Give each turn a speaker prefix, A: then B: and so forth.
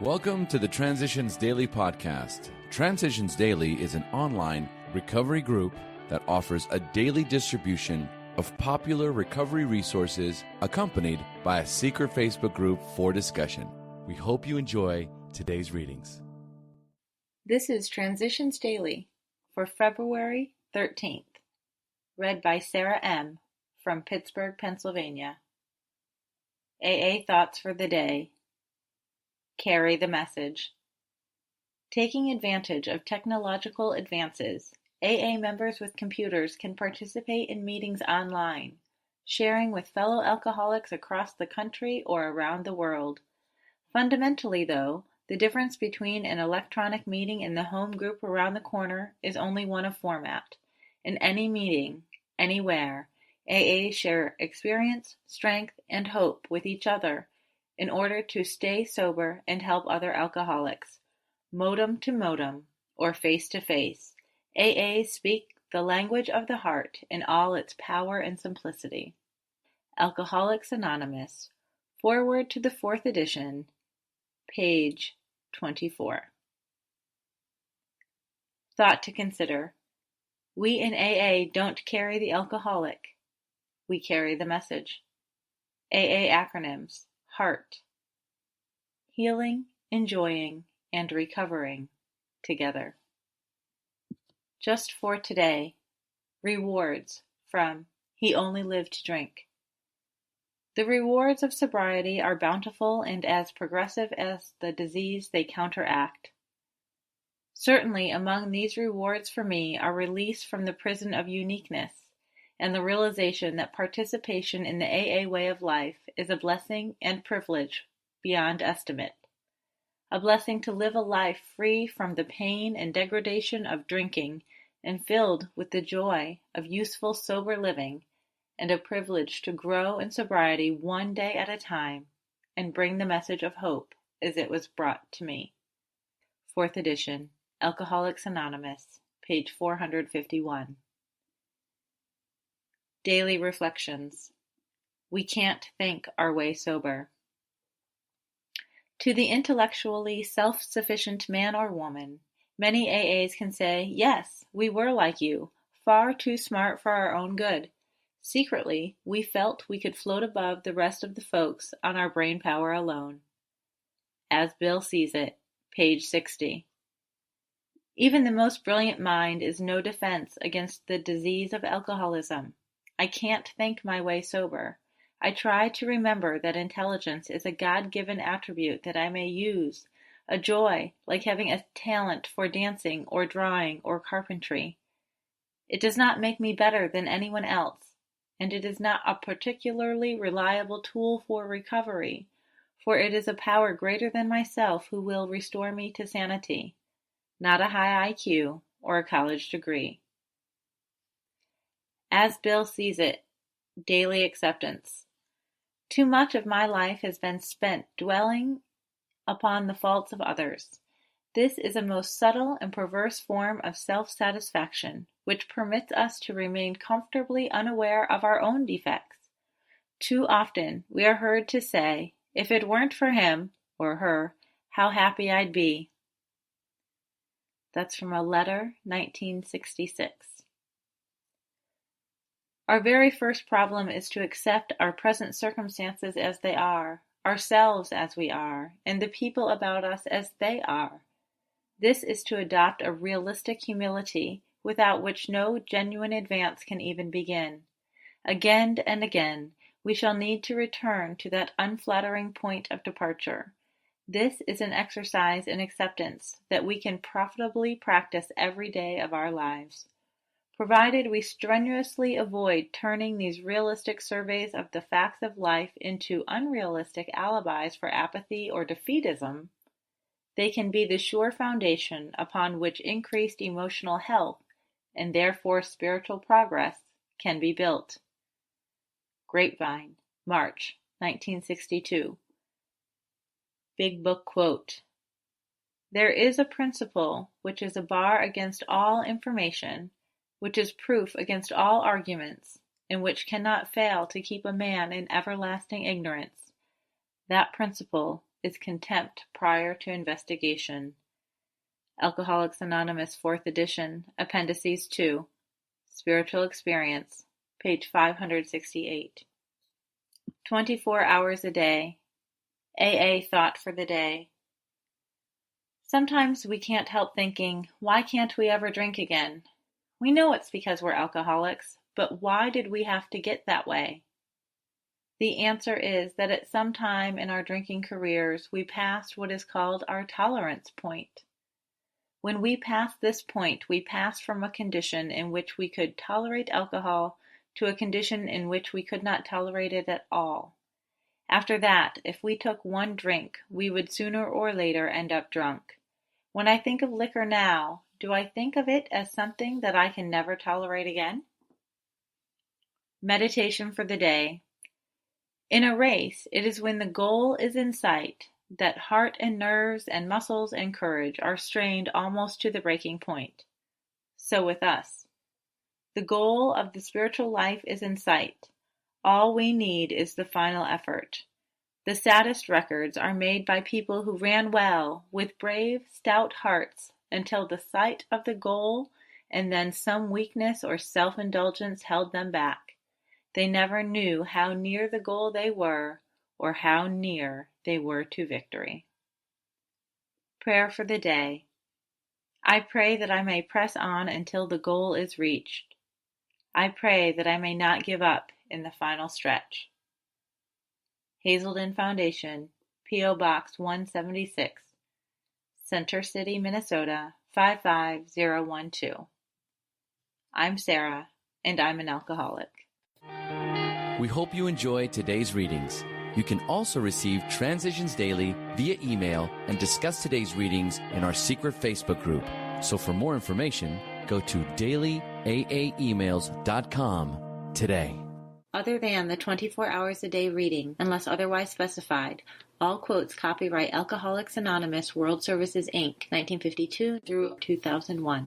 A: Welcome to the Transitions Daily podcast. Transitions Daily is an online recovery group that offers a daily distribution of popular recovery resources accompanied by a secret Facebook group for discussion. We hope you enjoy today's readings.
B: This is Transitions Daily for February 13th, read by Sarah M. from Pittsburgh, Pennsylvania. AA Thoughts for the Day. Carry the message. Taking advantage of technological advances, AA members with computers can participate in meetings online, sharing with fellow alcoholics across the country or around the world. Fundamentally, though, the difference between an electronic meeting and the home group around the corner is only one of format. In any meeting, anywhere, AAs share experience, strength, and hope with each other in order to stay sober and help other alcoholics. Modem to modem, or face to face, AAs speak the language of the heart in all its power and simplicity. Alcoholics Anonymous, Foreword to the 4th edition, page 24. Thought to consider. We in AA don't carry the alcoholic. We carry the message. AA acronyms. HEART. Healing, enjoying, and recovering together. Just for today. Rewards from He Only Lived to Drink. The rewards of sobriety are bountiful and as progressive as the disease they counteract. Certainly among these rewards for me are release from the prison of uniqueness and the realization that participation in the AA way of life is a blessing and privilege beyond estimate. A blessing to live a life free from the pain and degradation of drinking and filled with the joy of useful sober living, and a privilege to grow in sobriety one day at a time and bring the message of hope as it was brought to me. 4th edition, Alcoholics Anonymous, page 451. Daily Reflections. We can't think our way sober. To the intellectually self-sufficient man or woman, many AAs can say, yes, we were like you, far too smart for our own good. Secretly, we felt we could float above the rest of the folks on our brain power alone. As Bill Sees It, page 60. Even the most brilliant mind is no defense against the disease of alcoholism. I can't think my way sober. I try to remember that intelligence is a God-given attribute that I may use, a joy like having a talent for dancing or drawing or carpentry. It does not make me better than anyone else, and it is not a particularly reliable tool for recovery, for it is a power greater than myself who will restore me to sanity, not a high IQ or a college degree. As Bill Sees It, Daily Acceptance. Too much of my life has been spent dwelling upon the faults of others. This is a most subtle and perverse form of self-satisfaction, which permits us to remain comfortably unaware of our own defects. Too often we are heard to say, if it weren't for him, or her, how happy I'd be. That's from a letter, 1966. Our very first problem is to accept our present circumstances as they are, ourselves as we are, and the people about us as they are. This is to adopt a realistic humility without which no genuine advance can even begin. Again and again, we shall need to return to that unflattering point of departure. This is an exercise in acceptance that we can profitably practice every day of our lives. Provided we strenuously avoid turning these realistic surveys of the facts of life into unrealistic alibis for apathy or defeatism, they can be the sure foundation upon which increased emotional health, and therefore spiritual progress, can be built. Grapevine, March, 1962. Big Book Quote. There is a principle which is a bar against all information, which is proof against all arguments, and which cannot fail to keep a man in everlasting ignorance. That principle is contempt prior to investigation. Alcoholics Anonymous 4th edition, Appendices 2, Spiritual Experience, page 568. 24 hours a day. AA thought for the day. Sometimes we can't help thinking, why can't we ever drink again? We know it's because we're alcoholics, but why did we have to get that way? The answer is that at some time in our drinking careers, we passed what is called our tolerance point. When we passed this point, we passed from a condition in which we could tolerate alcohol to a condition in which we could not tolerate it at all. After that, if we took one drink, we would sooner or later end up drunk. When I think of liquor now, do I think of it as something that I can never tolerate again? Meditation for the day. In a race, it is when the goal is in sight that heart and nerves and muscles and courage are strained almost to the breaking point. So with us. The goal of the spiritual life is in sight. All we need is the final effort. The saddest records are made by people who ran well, with brave, stout hearts, until the sight of the goal and then some weakness or self-indulgence held them back. They never knew how near the goal they were, or how near they were to victory. Prayer for the day. I pray that I may press on until the goal is reached. I pray that I may not give up in the final stretch. Hazelden Foundation, P.O. Box 176, Center City, Minnesota 55012. I'm Sarah, and I'm an alcoholic.
A: We hope you enjoyed today's readings. You can also receive Transitions Daily via email and discuss today's readings in our secret Facebook group. So for more information, go to dailyaaemails.com today.
B: Other than the 24 hours a day reading, unless otherwise specified, all quotes copyright Alcoholics Anonymous World Services, Inc., 1952 through 2001.